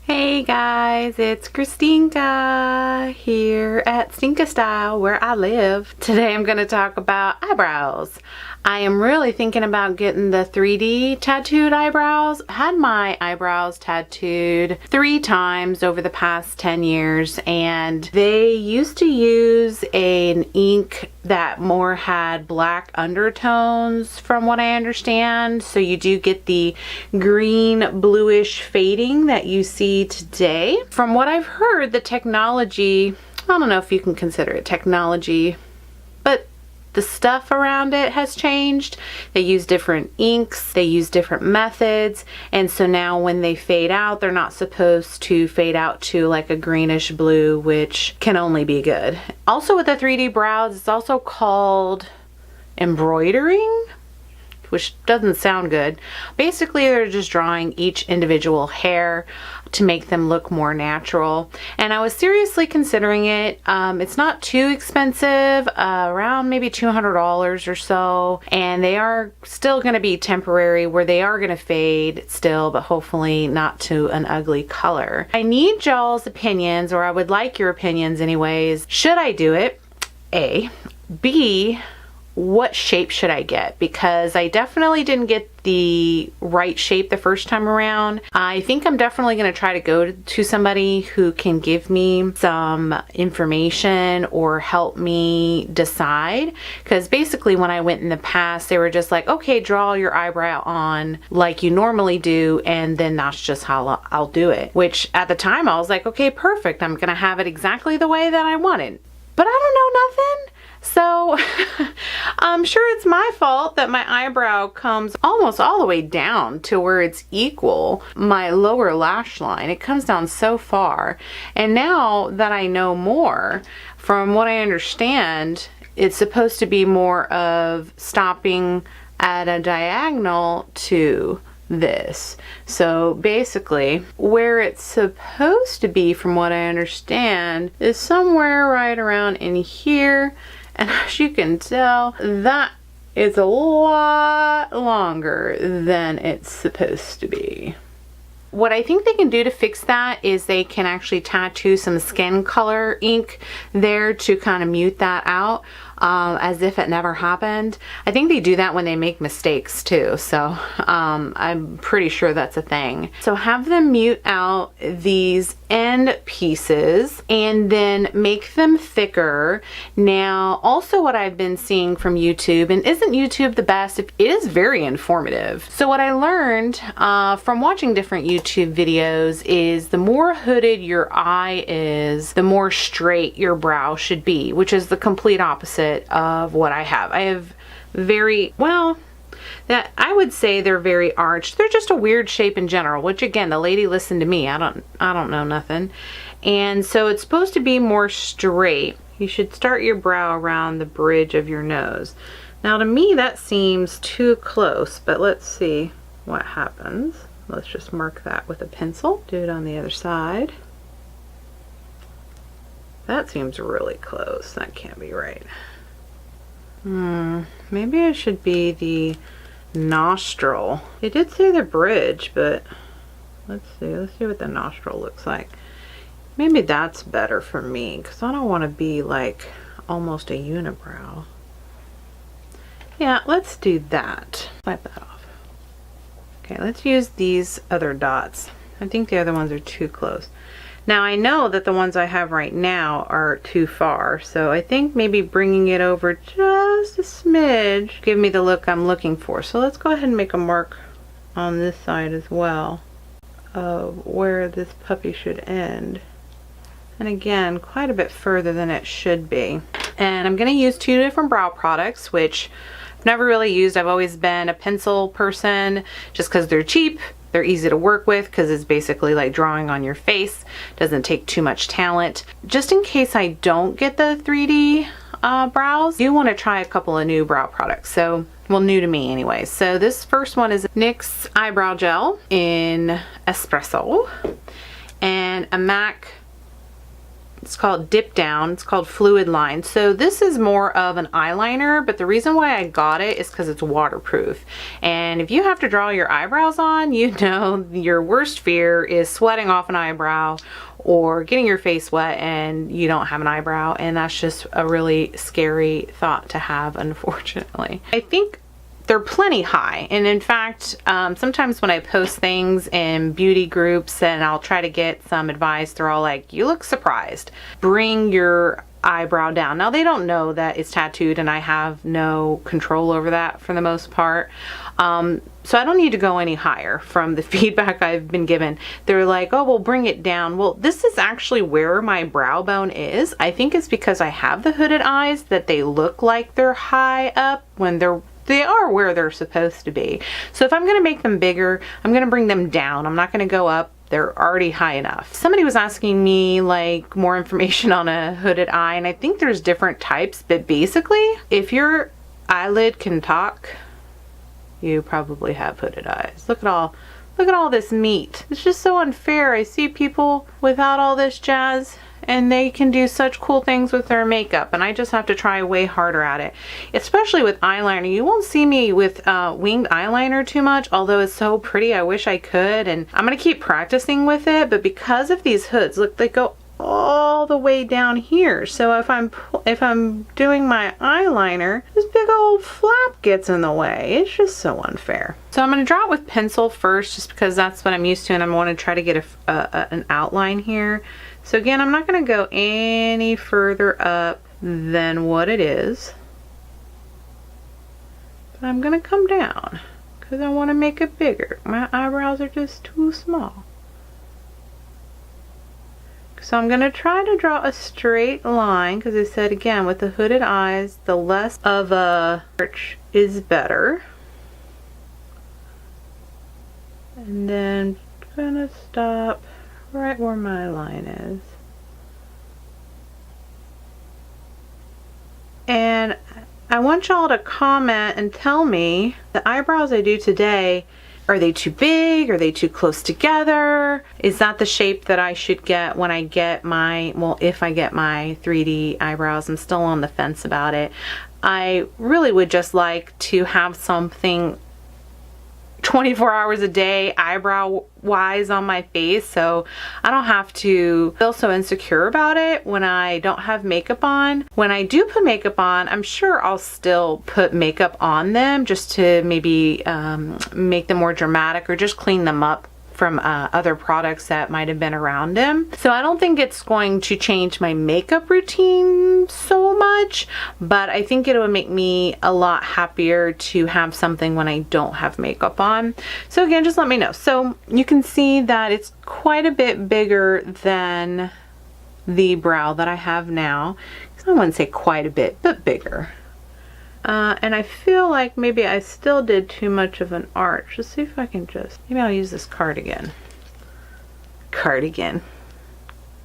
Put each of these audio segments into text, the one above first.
Hey guys, it's Christinka here at Stinka Style where I live. Today I'm going to talk about eyebrows. I am really thinking about getting the 3D tattooed eyebrows. I had my eyebrows tattooed 3 times over the past 10 years and they used to use an ink that more had black undertones from what I understand. So you do get the green bluish fading that you see today. From what I've heard, the technology, I don't know if you can consider it technology, but the stuff around it has changed. They use different inks, they use different methods, and so now when they fade out, they're not supposed to fade out to like a greenish blue, which can only be good. Also with the 3D brows, it's also called embroidering, which doesn't sound good. Basically, they're just drawing each individual hair to make them look more natural. And I was seriously considering it. It's not too expensive, around maybe $200 or so. And they are still going to be temporary where they are going to fade still, but hopefully not to an ugly color. I need y'all's opinions, or I would like your opinions anyways. Should I do it? A. B, what shape should I get? Because I definitely didn't get the right shape the first time around. I think I'm definitely going to try to go to somebody who can give me some information or help me decide. Because basically when I went in the past, they were just like, okay, draw your eyebrow on like you normally do, and then that's just how I'll do it. Which at the time I was like, okay, perfect. I'm going to have it exactly the way that I wanted. But I don't know nothing. So I'm sure it's my fault that my eyebrow comes almost all the way down to where it's equal my lower lash line. It comes down so far. And now that I know more, from what I understand, it's supposed to be more of stopping at a diagonal to this. So basically where it's supposed to be, from what I understand, is somewhere right around in here. And as you can tell, that is a lot longer than it's supposed to be. What I think they can do to fix that is they can actually tattoo some skin color ink there to kind of mute that out, as if it never happened. I think they do that when they make mistakes too, so I'm pretty sure that's a thing. So have them mute out these end pieces and then make them thicker. Now also what I've been seeing from YouTube, and isn't YouTube the best? It is very informative. So what I learned from watching different YouTube videos is the more hooded your eye is, the more straight your brow should be, which is the complete opposite of what I have. I have very, well, that I would say they're very arched. They're just a weird shape in general, which again, the lady listened to me. I don't know nothing. And so it's supposed to be more straight. You should start your brow around the bridge of your nose. Now to me that seems too close, but let's see what happens. Let's just mark that with a pencil. Do it on the other side. That seems really close. That can't be right. Maybe it should be the nostril. It did say the bridge, but let's see what the nostril looks like. Maybe that's better for me because I don't want to be like almost a unibrow. Yeah, let's do that. Wipe that off. Okay, let's use these other dots. I think the other ones are too close. Now I know that the ones I have right now are too far, so I think maybe bringing it over just a smidge give me the look I'm looking for. So let's go ahead and make a mark on this side as well of where this puppy should end. And again, quite a bit further than it should be. And I'm going to use 2 different brow products, which I've never really used. I've always been a pencil person just because they're cheap. They're easy to work with because it's basically like drawing on your face. Doesn't take too much talent. Just in case I don't get the 3D brows, you want to try a couple of new brow products. So, well, new to me anyway. So this first one is NYX Eyebrow Gel in Espresso and a MAC It's called Dip Down. It's called Fluid Line. So this is more of an eyeliner, but the reason why I got it is because it's waterproof. And if you have to draw your eyebrows on, you know your worst fear is sweating off an eyebrow or getting your face wet and you don't have an eyebrow, and that's just a really scary thought to have, unfortunately. I think they're plenty high, and in fact sometimes when I post things in beauty groups and I'll try to get some advice, they're all like, you look surprised, bring your eyebrow down. Now they don't know that it's tattooed and I have no control over that for the most part, so I don't need to go any higher from the feedback I've been given. They're like, oh well, bring it down. Well, this is actually where my brow bone is. I think it's because I have the hooded eyes that they look like they're high up when they are where they're supposed to be. So if I'm going to make them bigger, I'm going to bring them down. I'm not going to go up. They're already high enough. Somebody was asking me like more information on a hooded eye, and I think there's different types, but basically if your eyelid can talk, you probably have hooded eyes. Look at all this meat. It's just so unfair. I see people without all this jazz and they can do such cool things with their makeup, and I just have to try way harder at it. Especially with eyeliner. You won't see me with winged eyeliner too much, although it's so pretty. I wish I could, and I'm gonna keep practicing with it, but because of these hoods, look, they go all the way down here. So if I'm doing my eyeliner, this big old flap gets in the way. It's just so unfair. So I'm going to draw it with pencil first, just because that's what I'm used to, and I want to try to get an outline here. So again, I'm not going to go any further up than what it is, but I'm going to come down because I want to make it bigger. My eyebrows are just too small. So I'm going to try to draw a straight line, because I said again, with the hooded eyes, the less of a arch is better. And then I'm going to stop right where my line is. And I want y'all to comment and tell me the eyebrows I do today, are they too big? Are they too close together? Is that the shape that I should get when I get my, well, if I get my 3D eyebrows? I'm still on the fence about it. I really would just like to have something 24 hours a day eyebrow wise on my face, so I don't have to feel so insecure about it when I don't have makeup on. When I do put makeup on, I'm sure I'll still put makeup on them just to maybe make them more dramatic or just clean them up from other products that might have been around them. So I don't think it's going to change my makeup routine so much, but I think it would make me a lot happier to have something when I don't have makeup on. So again, just let me know. So you can see that it's quite a bit bigger than the brow that I have now. I wouldn't say quite a bit, but bigger. And I feel like maybe I still did too much of an arch. Let's see if I can maybe I'll use this cardigan. Cardigan.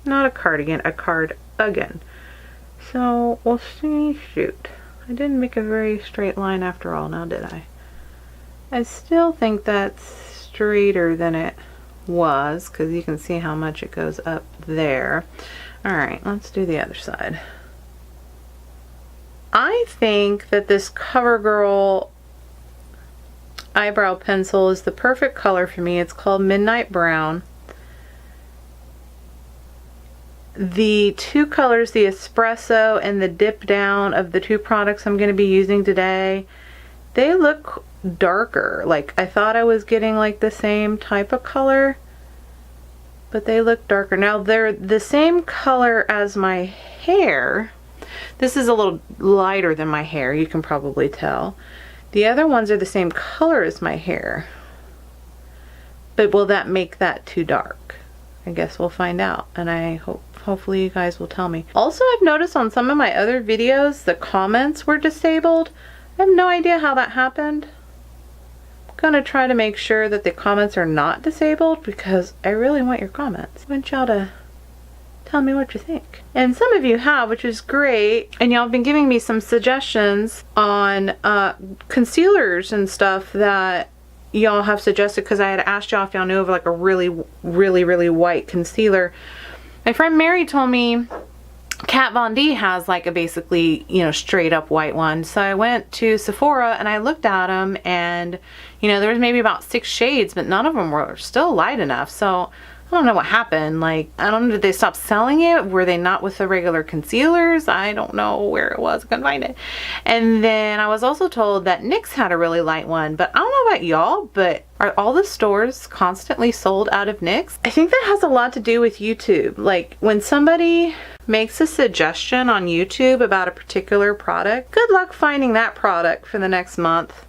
Not a cardigan, a cardigan. So we'll see, shoot. I didn't make a very straight line after all, now did I? I still think that's straighter than it was, because you can see how much it goes up there. Alright, let's do the other side. I think that this CoverGirl eyebrow pencil is the perfect color for me. It's called Midnight Brown. The two colors, the espresso and the dip down of the two products I'm going to be using today, they look darker. Like I thought I was getting like the same type of color, but they look darker. Now they're the same color as my hair. This is a little lighter than my hair, you can probably tell. The other ones are the same color as my hair. But will that make that too dark? I guess we'll find out, and I hopefully you guys will tell me. Also, I've noticed on some of my other videos the comments were disabled. I have no idea how that happened. I'm gonna try to make sure that the comments are not disabled, because I really want your comments. I want y'all to tell me what you think. And some of you have, which is great, and y'all have been giving me some suggestions on concealers and stuff that y'all have suggested, because I had asked y'all if y'all knew of like a really white concealer. My friend Mary told me Kat Von D has like a basically, you know, straight up white one. So I went to Sephora and I looked at them, and, you know, there was maybe about 6 shades, but none of them were still light enough. So I don't know what happened. Like, I don't know, did they stop selling it? Were they not with the regular concealers? I don't know where it was. I couldn't find it. And then I was also told that NYX had a really light one, but I don't know about y'all, but are all the stores constantly sold out of NYX? I think that has a lot to do with YouTube. Like, when somebody makes a suggestion on YouTube about a particular product, good luck finding that product for the next month.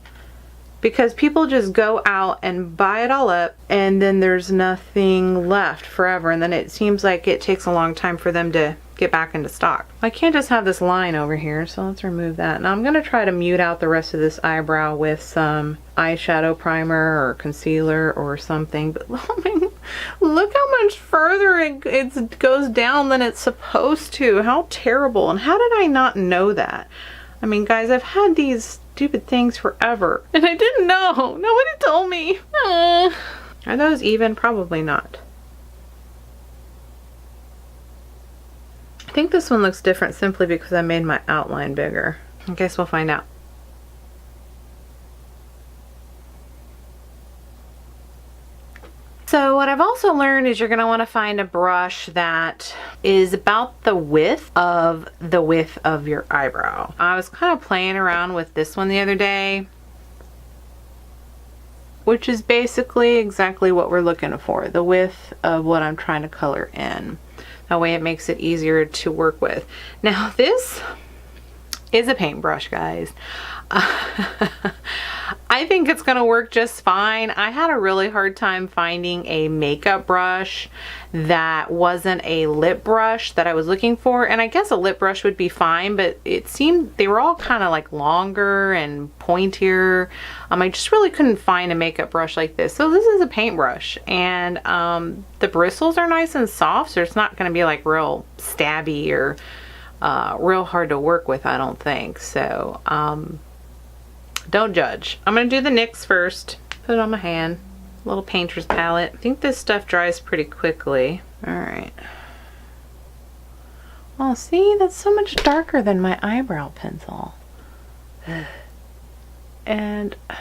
Because people just go out and buy it all up, and then there's nothing left forever, and then it seems like it takes a long time for them to get back into stock. I can't just have this line over here, so let's remove that. Now I'm going to try to mute out the rest of this eyebrow with some eyeshadow primer or concealer or something. But look how much further it goes down than it's supposed to. How terrible. And how did I not know that? I mean, guys, I've had these stupid things forever, and I didn't know. Nobody told me. Are those even? Probably not. I think this one looks different simply because I made my outline bigger. I guess we'll find out. So what I've also learned is you're going to want to find a brush that is about the width of your eyebrow. I was kind of playing around with this one the other day, which is basically exactly what we're looking for, the width of what I'm trying to color in. That way it makes it easier to work with. Now this is a paintbrush, guys. I think it's gonna work just fine. I had a really hard time finding a makeup brush that wasn't a lip brush that I was looking for, and I guess a lip brush would be fine, but it seemed they were all kind of like longer and pointier. I just really couldn't find a makeup brush like this. So this is a paintbrush, and the bristles are nice and soft, so it's not gonna be like real stabby or real hard to work with, I don't think. So don't judge. I'm gonna do the NYX first. Put it on my hand. Little painter's palette. I think this stuff dries pretty quickly. Alright. Well, see, that's so much darker than my eyebrow pencil. And I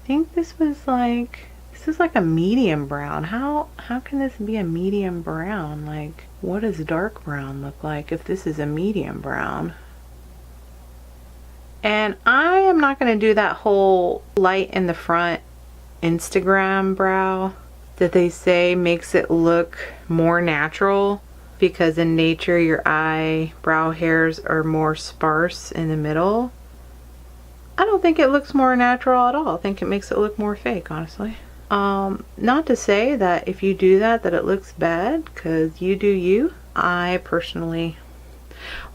think this is like a medium brown. How can this be a medium brown? Like, what does dark brown look like if this is a medium brown? And I am not going to do that whole light in the front Instagram brow that they say makes it look more natural, because in nature your eyebrow hairs are more sparse in the middle. I don't think it looks more natural at all. I think it makes it look more fake, honestly. Not to say that if you do that it looks bad, because you do you. I personally,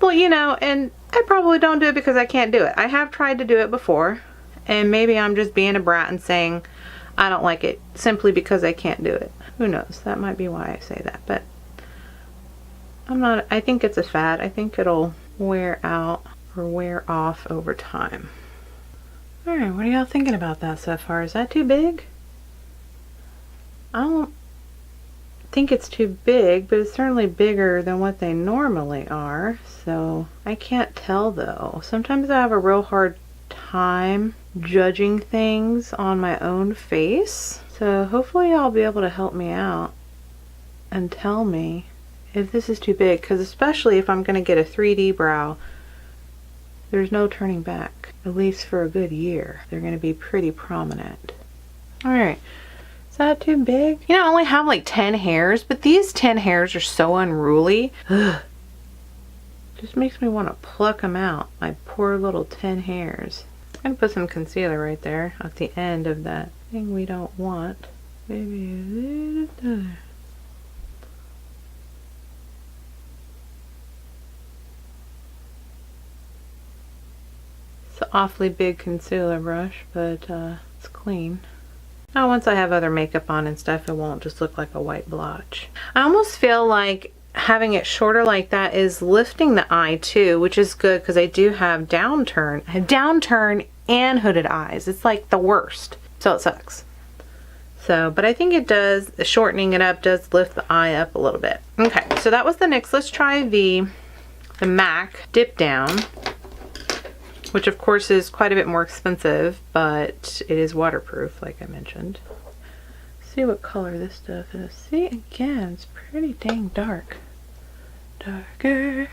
well, you know, and I probably don't do it because I can't do it. I have tried to do it before, and maybe I'm just being a brat and saying I don't like it simply because I can't do it. Who knows? That might be why I say that, but I think it's a fad. I think it'll wear out or wear off over time. Alright, what are y'all thinking about that so far? Is that too big? I don't think it's too big, but it's certainly bigger than what they normally are, so I can't tell though. Sometimes I have a real hard time judging things on my own face, so hopefully y'all be able to help me out and tell me if this is too big, because especially if I'm going to get a 3D brow, there's no turning back, at least for a good year. They're going to be pretty prominent. Alright. Is that too big? You know, I only have like 10 hairs, but these 10 hairs are so unruly. Ugh. Just makes me want to pluck them out. My poor little 10 hairs. I'm going to put some concealer right there at the end of that thing we don't want. Maybe a little there. It's an awfully big concealer brush, but it's clean. Now once I have other makeup on and stuff, it won't just look like a white blotch. I almost feel like having it shorter like that is lifting the eye too, which is good because I do have downturn. I have downturn and hooded eyes. It's like the worst. So it sucks. So, but I think it does, shortening it up does lift the eye up a little bit. Okay, so that was the NYX. Let's try the the MAC Dip Down, which of course is quite a bit more expensive, but it is waterproof, like I mentioned. See what color this stuff is. See, again, it's pretty dang dark. Darker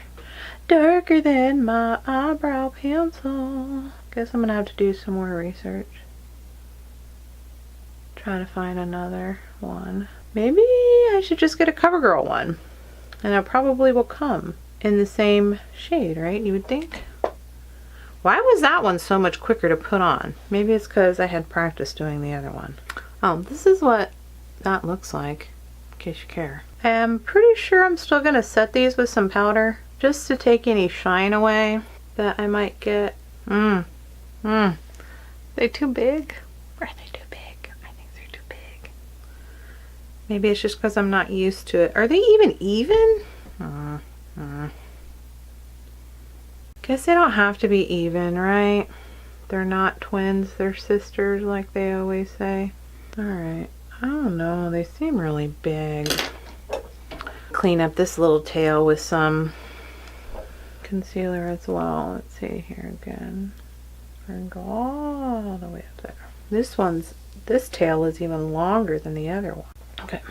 than my eyebrow pencil. Guess I'm gonna have to do some more research. Trying to find another one. Maybe I should just get a CoverGirl one. And it probably will come in the same shade, right? You would think? Why was that one so much quicker to put on? Maybe it's because I had practice doing the other one. Oh, this is what that looks like, in case you care. I'm pretty sure I'm still gonna set these with some powder just to take any shine away that I might get. They too big? Or are they too big? I think they're too big. Maybe it's just because I'm not used to it. Are they even? Guess they don't have to be even, right? They're not twins, they're sisters like they always say. Alright, I don't know, they seem really big. Clean up this little tail with some concealer as well. Let's see here again. And go all the way up there. This tail is even longer than the other one. Okay.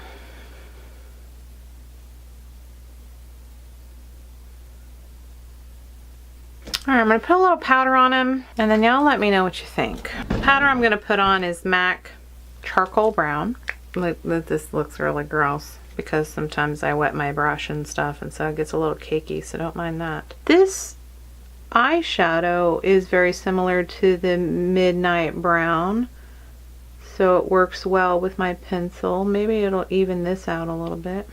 Alright, I'm going to put a little powder on him, and then y'all let me know what you think. The powder I'm going to put on is MAC Charcoal Brown. Look, this looks really gross because sometimes I wet my brush and stuff, and so it gets a little cakey, so don't mind that. This eyeshadow is very similar to the Midnight Brown, so it works well with my pencil. Maybe it'll even this out a little bit.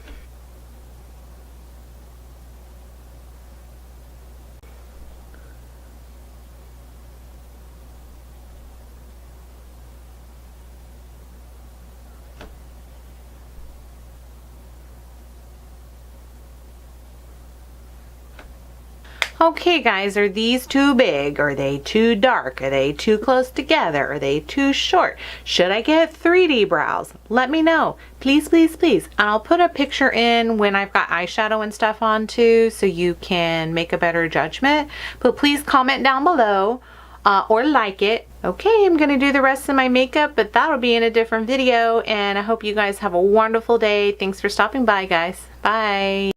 Okay guys, are these too big? Are they too dark? Are they too close together? Are they too short? Should I get 3D brows? Let me know. Please, please, please. And I'll put a picture in when I've got eyeshadow and stuff on too, so you can make a better judgment. But please comment down below or like it. Okay, I'm gonna do the rest of my makeup, but that'll be in a different video, and I hope you guys have a wonderful day. Thanks for stopping by, guys. Bye.